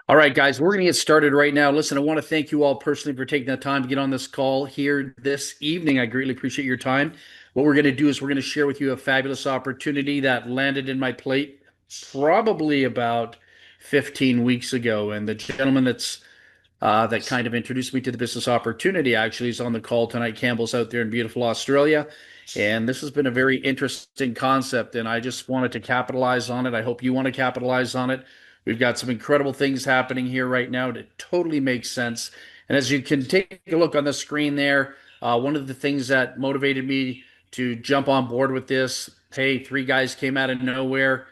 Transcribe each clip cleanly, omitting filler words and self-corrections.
All right, guys, we're going to get started right now. Listen, I want to thank you all personally for taking the time to get on this call here this evening. I greatly appreciate your time. What we're going to do is we're going to share with you a fabulous opportunity that landed in my plate probably about 15 weeks ago. And the gentleman that kind of introduced me to the business opportunity actually is on the call tonight. Campbell's out there in beautiful Australia. And this has been a very interesting concept, and I just wanted to capitalize on it. I hope you want to capitalize on it. We've got some incredible things happening here right now that totally makes sense. And as you can take a look on the screen there, one of the things that motivated me to jump on board with this, hey, three guys came out of nowhere.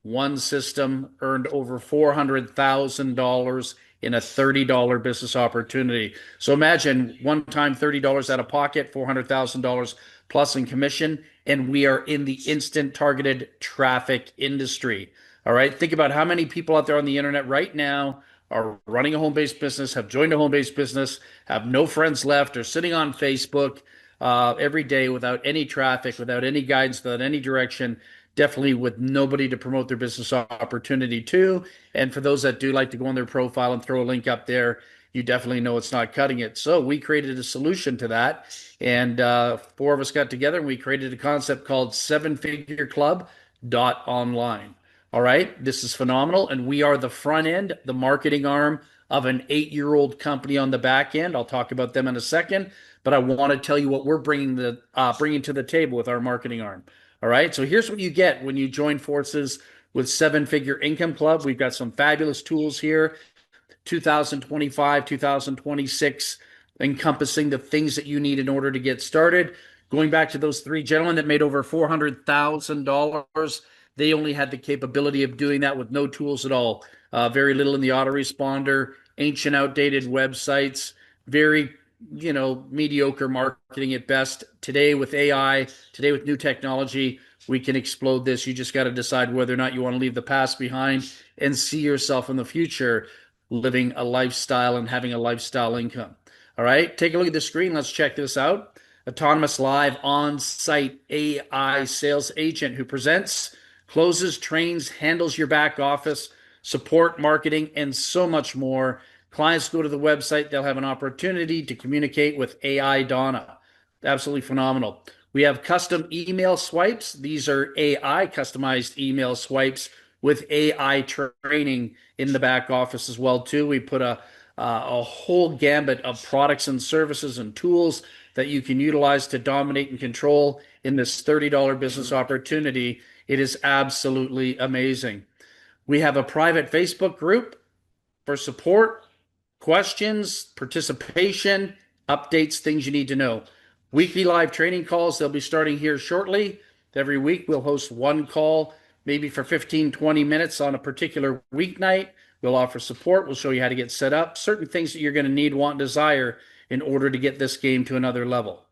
One system earned over $400,000 in a $30 business opportunity. So imagine one time $30 out of pocket, $400,000 plus in commission, and we are in the instant targeted traffic industry. All right. Think about how many people out there on the internet right now are running a home based business, have joined a home based business, have no friends left, are sitting on Facebook every day without any traffic, without any guidance, without any direction, definitely with nobody to promote their business opportunity to. And for those that do like to go on their profile and throw a link up there, you definitely know it's not cutting it. So we created a solution to that. And four of us got together and we created a concept called Seven Figure Club Online. All right, this is phenomenal. And we are the front end, the marketing arm of an 8-year-old company on the back end. I'll talk about them in a second, but I want to tell you what we're bringing to the table with our marketing arm. All right, so here's what you get when you join forces with Seven Figure Income Club. We've got some fabulous tools here, 2025, 2026, encompassing the things that you need in order to get started. Going back to those three gentlemen that made over $400,000, they only had the capability of doing that with no tools at all. Very little in the autoresponder, ancient, outdated websites, very mediocre marketing at best. Today with AI, today with new technology, we can explode this. You just got to decide whether or not you want to leave the past behind and see yourself in the future living a lifestyle and having a lifestyle income. All right, take a look at the screen. Let's check this out. Autonomous live on-site AI sales agent who presents, closes, trains, handles your back office, support, marketing, and so much more. Clients go to the website, they'll have an opportunity to communicate with AI Donna. Absolutely phenomenal. We have custom email swipes. These are AI customized email swipes with AI training in the back office as well too. We put a whole gambit of products and services and tools that you can utilize to dominate and control in this $30 business opportunity. It is absolutely amazing. We have a private Facebook group for support, questions, participation, updates, things you need to know. Weekly live training calls, they'll be starting here shortly. Every week, we'll host one call, maybe for 15, 20 minutes on a particular weeknight. We'll offer support. We'll show you how to get set up, certain things that you're going to need, want, desire in order to get this game to another level.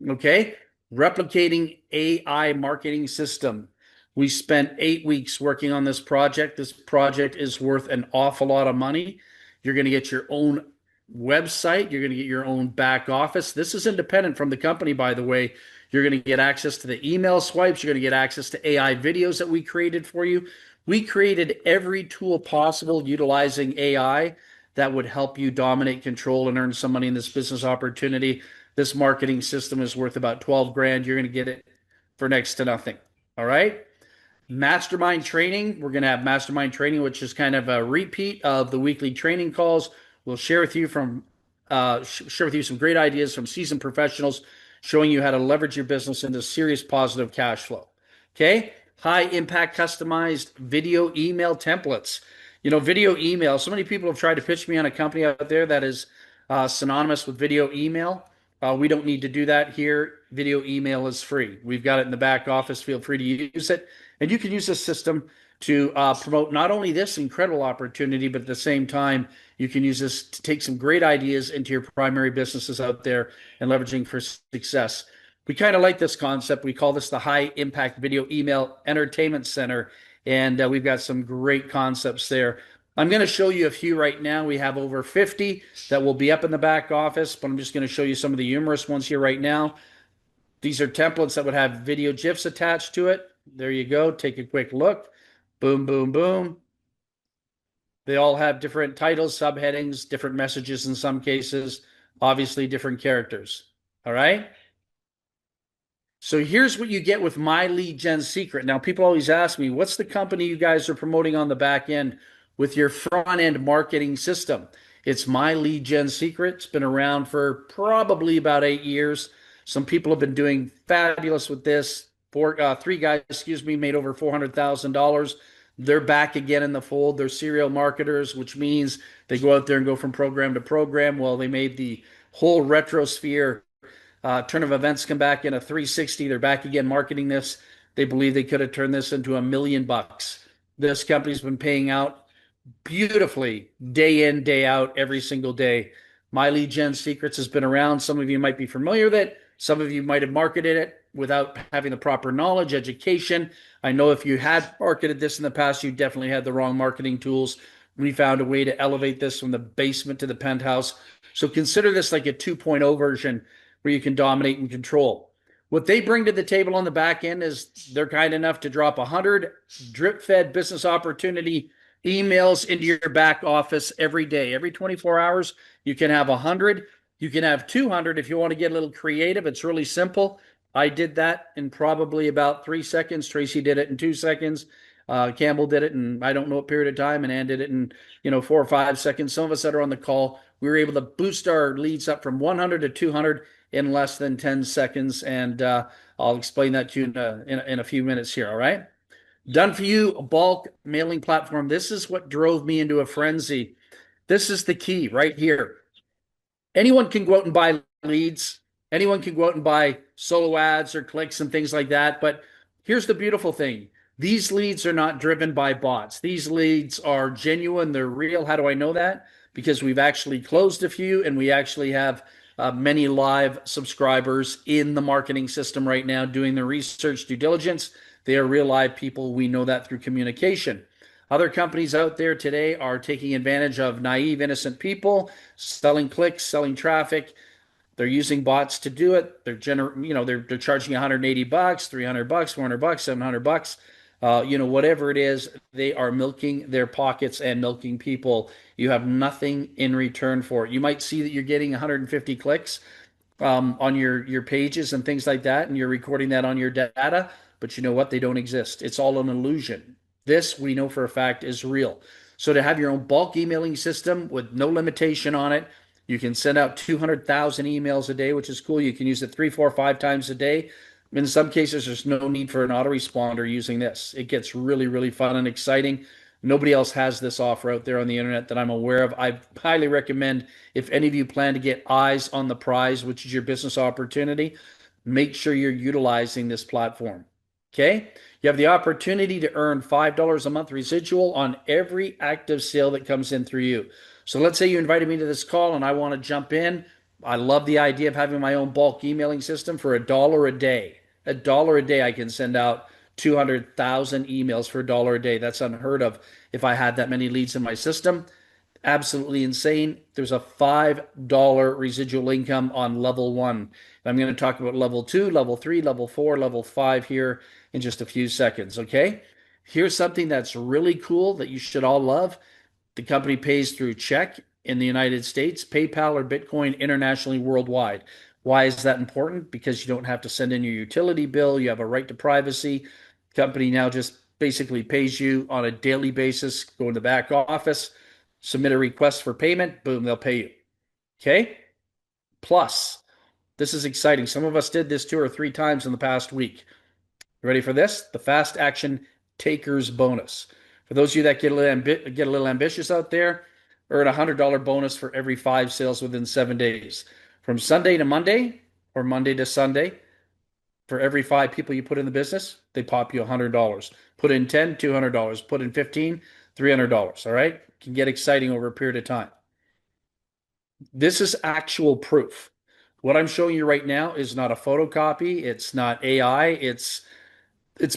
Okay? Replicating AI marketing system. We spent 8 weeks working on this project. This project is worth an awful lot of money. You're going to get your own website. You're going to get your own back office. This is independent from the company, by the way. You're going to get access to the email swipes. You're going to get access to AI videos that we created for you. We created every tool possible utilizing AI that would help you dominate, control, and earn some money in this business opportunity. This marketing system is worth about 12 grand. You're going to get it for next to nothing. All right. Mastermind training. We're going to have mastermind training, which is kind of a repeat of the weekly training calls. We'll share with you some great ideas from seasoned professionals showing you how to leverage your business into serious positive cash flow. Okay. High impact customized video email templates. Video email. So many people have tried to pitch me on a company out there that is synonymous with video email. We don't need to do that here. Video email is free. We've got it in the back office. Feel free to use it. And you can use this system to promote not only this incredible opportunity, but at the same time, you can use this to take some great ideas into your primary businesses out there and leveraging for success. We kind of like this concept. We call this the High Impact Video Email Entertainment Center. And we've got some great concepts there. I'm going to show you a few right now. We have over 50 that will be up in the back office, but I'm just going to show you some of the humorous ones here right now. These are templates that would have video GIFs attached to it. There you go. Take a quick look. Boom, boom, boom. They all have different titles, subheadings, different messages in some cases, obviously different characters. All right. So here's what you get with My Lead Gen Secret. Now, people always ask me, what's the company you guys are promoting on the back end with your front end marketing system? It's My Lead Gen Secret. It's been around for probably about 8 years. Some people have been doing fabulous with this. Three guys, excuse me, made over $400,000. They're back again in the fold. They're serial marketers, which means they go out there and go from program to program. Well, they made the whole retrosphere turn of events come back in a 360. They're back again marketing this. They believe they could have turned this into $1 million. This company's been paying out beautifully day in, day out, every single day. My Lead Gen Secrets has been around. Some of you might be familiar with it. Some of you might have marketed it without having the proper knowledge, education. I know if you had marketed this in the past, you definitely had the wrong marketing tools. We found a way to elevate this from the basement to the penthouse. So consider this like a 2.0 version where you can dominate and control. What they bring to the table on the back end is they're kind enough to drop 100 drip fed business opportunity emails into your back office every day. Every 24 hours, you can have 100. You can have 200 if you want to get a little creative. It's really simple. I did that in probably about 3 seconds. Tracy did it in 2 seconds. Campbell did it in I don't know what period of time, and Ann did it in 4 or 5 seconds. Some of us that are on the call, we were able to boost our leads up from 100 to 200 in less than 10 seconds, and I'll explain that to you in a few minutes here. All right. Done for you, a bulk mailing platform. This is what drove me into a frenzy. This is the key right here. Anyone can go out and buy leads. Anyone can go out and buy solo ads or clicks and things like that. But here's the beautiful thing. These leads are not driven by bots. These leads are genuine. They're real. How do I know that? Because we've actually closed a few and we actually have many live subscribers in the marketing system right now doing the research due diligence. They are real live people. We know that through communication. Other companies out there today are taking advantage of naive, innocent people, selling clicks, selling traffic. They're using bots to do it. They're charging $180, $300, $400, $700. Whatever it is, they are milking their pockets and milking people. You have nothing in return for it. You might see that you're getting 150 clicks on your pages and things like that, and you're recording that on your data. But you know what? They don't exist. It's all an illusion. This we know for a fact is real. So to have your own bulk emailing system with no limitation on it, you can send out 200,000 emails a day, which is cool. You can use it 3, 4, 5 times a day. In some cases, there's no need for an autoresponder using this. It gets really, really fun and exciting. Nobody else has this offer out there on the internet that I'm aware of. I highly recommend if any of you plan to get eyes on the prize, which is your business opportunity, make sure you're utilizing this platform. Okay? You have the opportunity to earn $5 a month residual on every active sale that comes in through you. So let's say you invited me to this call and I want to jump in. I love the idea of having my own bulk emailing system for $1 a day. $1 a day, I can send out 200,000 emails for $1 a day. That's unheard of if I had that many leads in my system. Absolutely insane. There's a $5 residual income on level one. I'm going to talk about level two, level three, level four, level five here in just a few seconds. Okay. Here's something that's really cool that you should all love. The company pays through check in the United States, PayPal or Bitcoin internationally worldwide. Why is that important? Because you don't have to send in your utility bill. You have a right to privacy. The company now just basically pays you on a daily basis. Go in the back office, submit a request for payment, boom, they'll pay you. Okay? Plus, this is exciting. Some of us did this 2 or 3 times in the past week. Ready for this? The Fast Action Takers Bonus. For those of you that get a little ambitious out there, earn a $100 bonus for every 5 sales within 7 days. From Sunday to Monday or Monday to Sunday, for every 5 people you put in the business, they pop you $100. Put in 10, $200. Put in 15, $300. All right? It can get exciting over a period of time. This is actual proof. What I'm showing you right now is not a photocopy. It's not AI. It's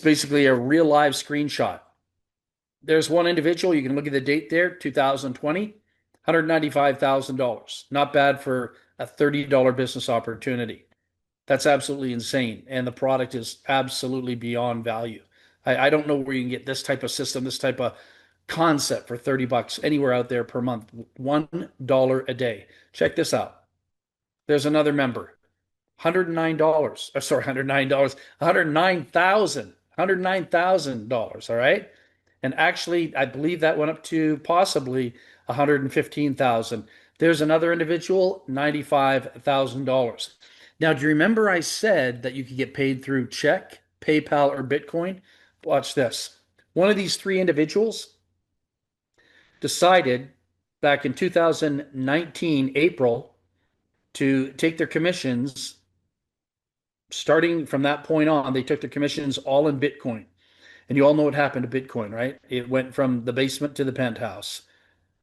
basically a real live screenshot. There's one individual, you can look at the date there, 2020, $195,000. Not bad for a $30 business opportunity. That's absolutely insane. And the product is absolutely beyond value. I don't know where you can get this type of system, this type of concept for 30 bucks anywhere out there per month. $1 a day. Check this out. There's another member. $109. Sorry, $109. $109,000. All right. And actually, I believe that went up to possibly 115,000. There's another individual, $95,000. Now, do you remember I said that you could get paid through check, PayPal, or Bitcoin? Watch this. One of these three individuals decided back in 2019, April, to take their commissions. Starting from that point on, they took their commissions all in Bitcoin. And you all know what happened to Bitcoin, right? It went from the basement to the penthouse.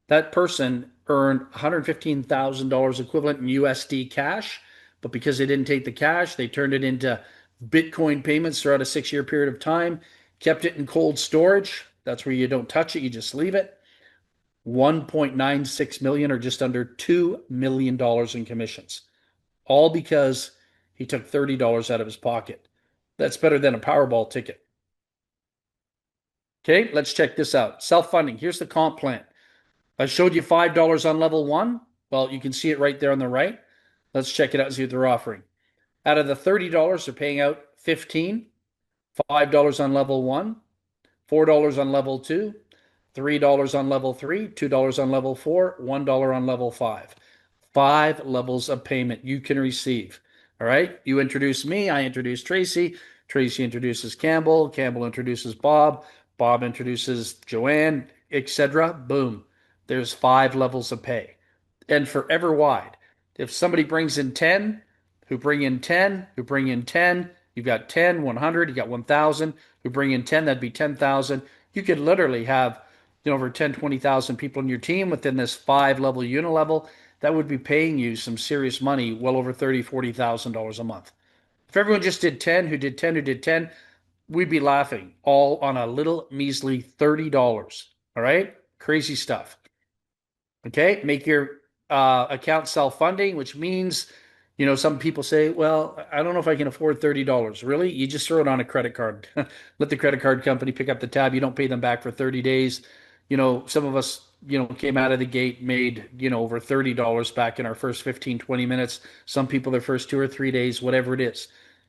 That person earned $115,000 equivalent in USD cash, but because they didn't take the cash, they turned it into Bitcoin payments throughout a 6 year period of time, kept it in cold storage. That's where you don't touch it, you just leave it. 1.96 million or just under $2 million in commissions, all because he took $30 out of his pocket. That's better than a Powerball ticket. Okay, let's check this out. Self-funding. Here's the comp plan. I showed you $5 on level one. Well, you can see it right there on the right. Let's check it out and see what they're offering. Out of the $30, they're paying out 15, $5 on level one, $4 on level two, $3 on level three, $2 on level four, $1 on level five. 5 levels of payment you can receive. All right. You introduce me. I introduce Tracy. Tracy introduces Campbell. Campbell introduces Bob. Bob introduces Joanne, etc. Boom. There's 5 levels of pay. And forever wide. If somebody brings in 10, who bring in 10, who bring in 10, you've got 10, 100, you got 1,000, who bring in 10, that'd be 10,000. You could literally have, over 10, 20,000 people in your team within this 5 level unilevel. That would be paying you some serious money, well over $30,000, $40,000 a month. If everyone just did 10, who did 10, who did 10, we'd be laughing all on a little measly $30. All right. Crazy stuff. Okay. Make your account self-funding, which means, some people say, well, I don't know if I can afford $30. Really? You just throw it on a credit card. Let the credit card company pick up the tab. You don't pay them back for 30 days. Some of us, came out of the gate, made, over $30 back in our first 15, 20 minutes. Some people, their first 2 or 3 days, whatever it is.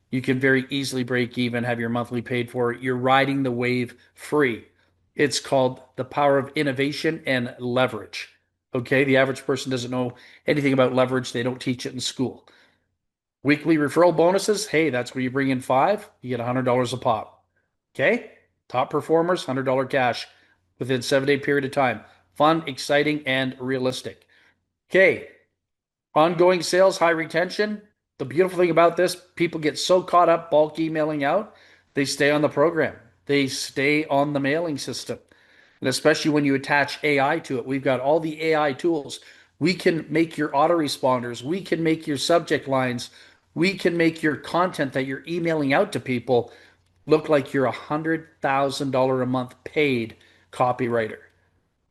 You can very easily break even, have your monthly paid for. You're riding the wave free. It's called the power of innovation and leverage. Okay, the average person doesn't know anything about leverage. They don't teach it in school. Weekly referral bonuses. Hey, that's where you bring in 5, you get $100 a pop. Okay, top performers, $100 cash within 7-day period of time. Fun, exciting, and realistic. Okay, ongoing sales, high retention. The beautiful thing about this, people get so caught up bulk emailing out, they stay on the program. They stay on the mailing system. And especially when you attach AI to it, we've got all the AI tools. We can make your autoresponders. We can make your subject lines. We can make your content that you're emailing out to people look like you're $100,000 a month paid copywriter.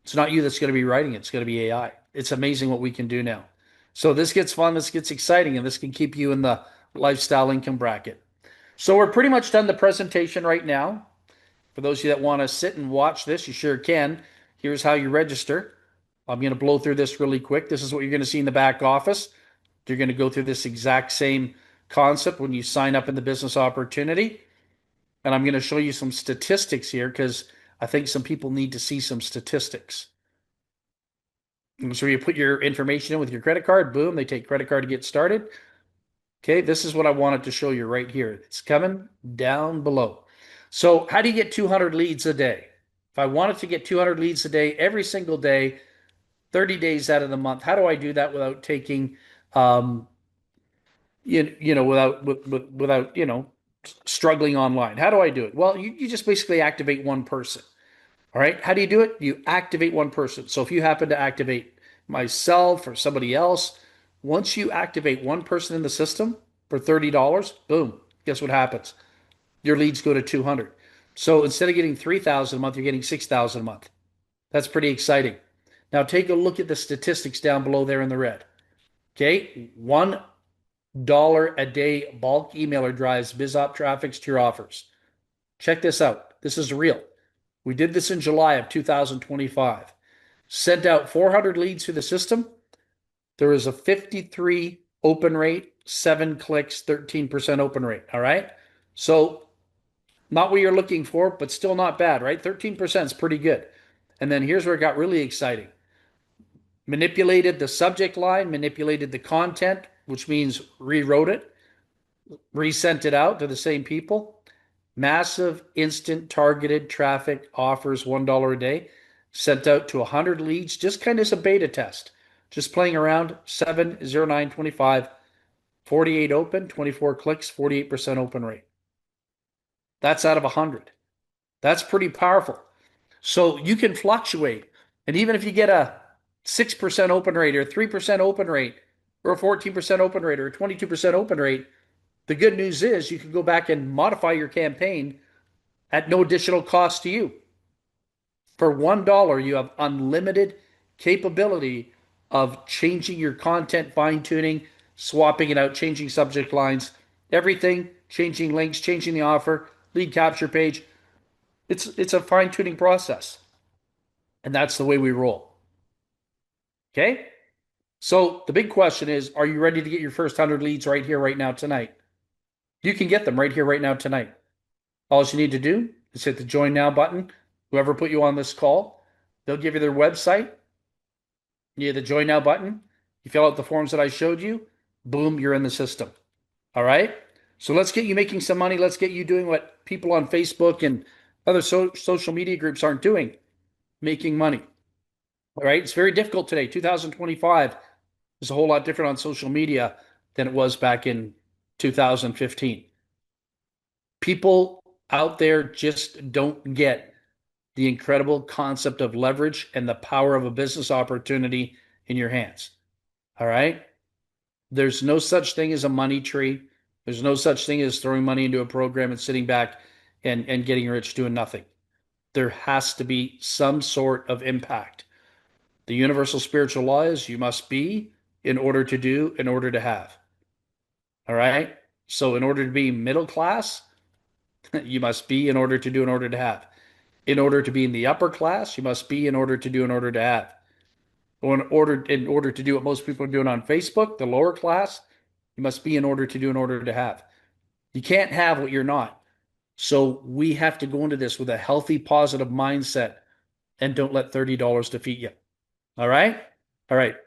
It's not you that's going to be writing it. It's going to be AI. It's amazing what we can do now. So this gets fun. This gets exciting. And this can keep you in the lifestyle income bracket. So we're pretty much done the presentation right now. For those of you that want to sit and watch this, you sure can. Here's how you register. I'm going to blow through this really quick. This is what you're going to see in the back office. You're going to go through this exact same concept when you sign up in the business opportunity. And I'm going to show you some statistics here because I think some people need to see some statistics. And so you put your information in with your credit card. Boom, they take credit card to get started. Okay, this is what I wanted to show you right here. It's coming down below. So how do you get 200 leads a day? If I wanted to get 200 leads a day every single day, 30 days out of the month, how do I do that without taking, without struggling online? How do I do it? Well, you just basically activate one person. All right. How do you do it? You activate one person. So if you happen to activate myself or somebody else, once you activate one person in the system for $30, boom, guess what happens? Your leads go to 200. So instead of getting 3,000 a month, you're getting 6,000 a month. That's pretty exciting. Now take a look at the statistics down below there in the red. Okay, $1 a day bulk emailer drives BizOp traffic to your offers. Check this out. This is real. We did this in July of 2025. Sent out 400 leads through the system. There is a 53 open rate, 7 clicks, 13% open rate. All right. So, not what you're looking for, but still not bad, right? 13% is pretty good. And then here's where it got really exciting. Manipulated the subject line, manipulated the content, which means rewrote it, resent it out to the same people. Massive instant targeted traffic offers $1 a day, sent out to 100 leads, just kind of as a beta test. Just playing around, 70925, 48 open, 24 clicks, 48% open rate. That's out of 100. That's pretty powerful. So you can fluctuate. And even if you get a 6% open rate or 3% open rate or a 14% open rate or a 22% open rate, the good news is you can go back and modify your campaign at no additional cost to you. For $1, you have unlimited capability of changing your content, fine tuning, swapping it out, changing subject lines, everything, changing links, changing the offer, lead capture page. It's a fine tuning process. And that's the way we roll. Okay? So the big question is, are you ready to get your first 100 leads right here, right now, tonight? You can get them right here, right now, tonight. All you need to do is hit the join now button. Whoever put you on this call, they'll give you their website. You hit the join now button. You fill out the forms that I showed you. Boom, you're in the system. All right? So let's get you making some money. Let's get you doing what people on Facebook and other social media groups aren't doing, making money. All right? It's very difficult today. 2025 is a whole lot different on social media than it was back in 2015. People out there just don't get the incredible concept of leverage and the power of a business opportunity in your hands. All right? There's no such thing as a money tree. There's no such thing as throwing money into a program and sitting back and getting rich doing nothing. There has to be some sort of impact. The universal spiritual law is you must be in order to do, in order to have. All right? So in order to be middle class, you must be in order to do, in order to have. In order to be in the upper class, you must be in order to do, in order to have. Or in order to do what most people are doing on Facebook, the lower class, you must be in order to do, in order to have. You can't have what you're not. So we have to go into this with a healthy, positive mindset and don't let $30 defeat you. All right? All right.